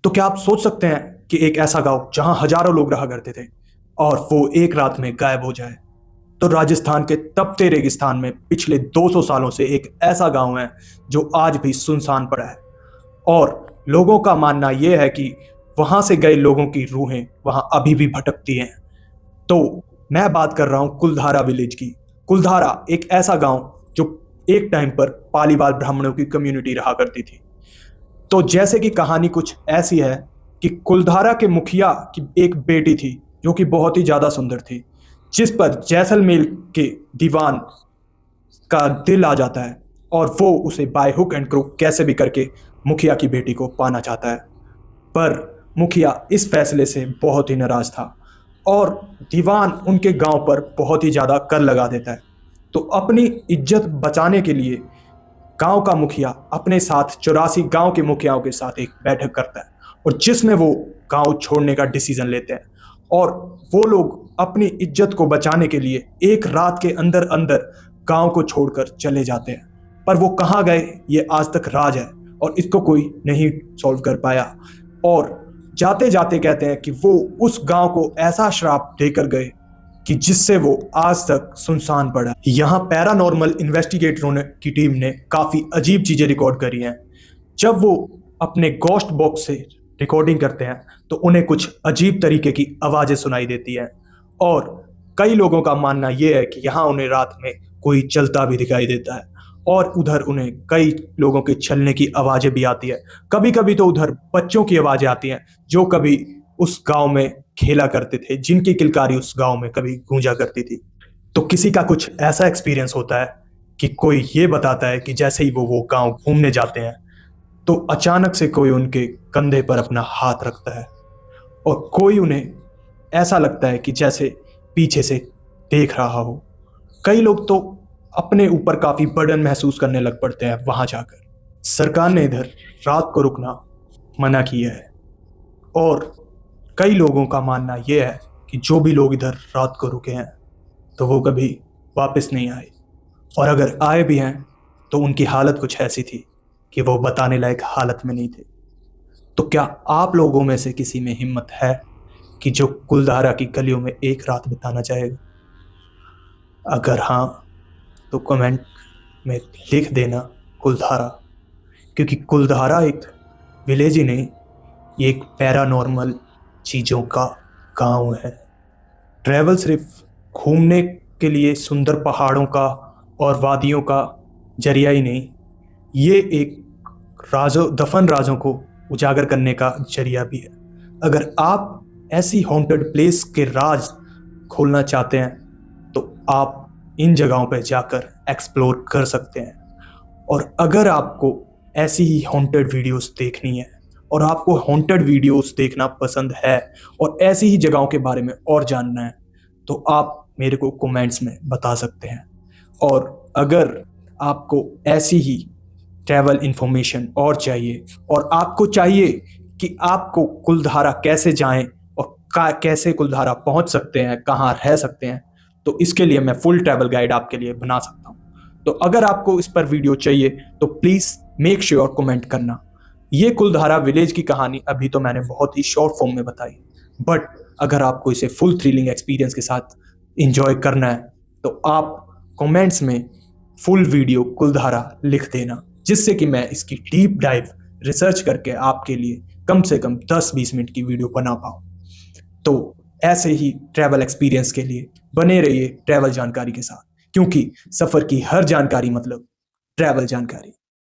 तो क्या आप सोच सकते हैं कि एक ऐसा गांव जहां हजारों लोग रहा करते थे और वो एक रात में गायब हो जाए? तो राजस्थान के तपते रेगिस्तान में पिछले 200 सालों से एक ऐसा गांव है जो आज भी सुनसान पड़ा है। और लोगों का मानना यह है कि वहां से गए लोगों की रूहें वहां अभी भी भटकती हैं। तो मैं बात कर रहा हूं कुलधारा विलेज की। कुलधारा एक ऐसा गांव जो एक टाइम पर पालीवाल ब्राह्मणों की कम्युनिटी रहा करती थी। तो जैसे कि कहानी कुछ ऐसी है कि कुलधारा के मुखिया की एक बेटी थी जो कि बहुत ही ज्यादा सुंदर थी, जिस पर जैसलमेर के दीवान का दिल आ जाता है और वो उसे बाय हुक एंड क्रुक कैसे भी करके मुखिया की बेटी को पाना चाहता है। पर मुखिया इस फैसले से बहुत ही नाराज था और दीवान उनके गांव पर बहुत ही ज्यादा कर लगा देता है। तो अपनी इज्जत बचाने के लिए गांव का मुखिया अपने साथ 84 गांव के मुखियाओं के साथ एक बैठक करता है और जिसमें वो गांव छोड़ने का डिसीजन लेते हैं। और वो लोग अपनी इज्जत को बचाने के लिए एक रात के अंदर अंदर गांव को छोड़कर चले जाते हैं। पर वो कहाँ गए ये आज तक राज है और इसको कोई नहीं सॉल्व कर पाया। और जाते जाते कहते हैं कि वो उस गांव को ऐसा श्राप देकर गए कि जिससे वो आज तक सुनसान पड़ा। यहाँ पैरानॉर्मल इन्वेस्टिगेटरों ने की टीम ने काफी अजीब चीजें रिकॉर्ड करी हैं। जब वो अपने गोस्ट बॉक्स से रिकॉर्डिंग करते हैं तो उन्हें कुछ अजीब तरीके की आवाजें सुनाई देती हैं। और कई लोगों का मानना यह है कि यहाँ उन्हें रात में कोई चलता भी दिखाई देता है और उधर उन्हें कई लोगों के चलने की आवाजें भी आती है। कभी कभी तो उधर बच्चों की आवाजें आती हैं जो कभी उस गांव में खेला करते थे, जिनकी किलकारी उस गांव में कभी गूंजा करती थी। तो किसी का कुछ ऐसा एक्सपीरियंस होता है कि कोई ये बताता है कि जैसे ही वो गांव घूमने जाते हैं तो अचानक से कोई उनके कंधे पर अपना हाथ रखता है और कोई उन्हें ऐसा लगता है कि जैसे पीछे से देख रहा हो। कई लोग तो अपने ऊपर काफी बर्डन महसूस करने लग पड़ते हैं वहां जाकर। सरकार ने इधर रात को रुकना मना किया है और कई लोगों का मानना यह है कि जो भी लोग इधर रात को रुके हैं तो वो कभी वापस नहीं आए, और अगर आए भी हैं तो उनकी हालत कुछ ऐसी थी कि वो बताने लायक हालत में नहीं थे। तो क्या आप लोगों में से किसी में हिम्मत है कि जो कुलधारा की गलियों में एक रात बिताना चाहेगा? अगर हाँ तो कमेंट में लिख देना कुलधारा, क्योंकि कुलधारा एक विलेज ही नहीं, ये एक पैरानॉर्मल चीज़ों का गांव है। ट्रैवल सिर्फ घूमने के लिए सुंदर पहाड़ों का और वादियों का जरिया ही नहीं, ये एक दफन राजों को उजागर करने का जरिया भी है। अगर आप ऐसी हॉन्टेड प्लेस के राज खोलना चाहते हैं तो आप इन जगहों पर जाकर एक्सप्लोर कर सकते हैं। और अगर आपको ऐसी ही हॉन्टेड वीडियोस देखनी है और आपको हॉन्टेड वीडियोस देखना पसंद है और ऐसी ही जगहों के बारे में और जानना है तो आप मेरे को कमेंट्स में बता सकते हैं। और अगर आपको ऐसी ही ट्रैवल इंफॉर्मेशन और चाहिए और आपको चाहिए कि आपको कुलधारा कैसे जाएं और कैसे कुलधारा पहुंच सकते हैं, कहाँ रह सकते हैं, तो इसके लिए मैं फुल ट्रैवल गाइड आपके लिए बना सकता हूं। तो अगर आपको इस पर वीडियो चाहिए तो प्लीज़ मेक श्योर कमेंट करना। ये कुलधारा विलेज की कहानी अभी तो मैंने बहुत ही शॉर्ट फॉर्म में बताई, बट अगर आपको इसे फुल थ्रिलिंग एक्सपीरियंस के साथ इंजॉय करना है तो आप कमेंट्स में फुल वीडियो कुलधारा लिख देना, जिससे कि मैं इसकी डीप डाइव रिसर्च करके आपके लिए कम से कम 10-20 मिनट की वीडियो बना पाऊँ। तो ऐसे ही ट्रैवल एक्सपीरियंस के लिए बने रहिए ट्रैवल जानकारी के साथ, क्योंकि सफ़र की हर जानकारी मतलब ट्रैवल जानकारी।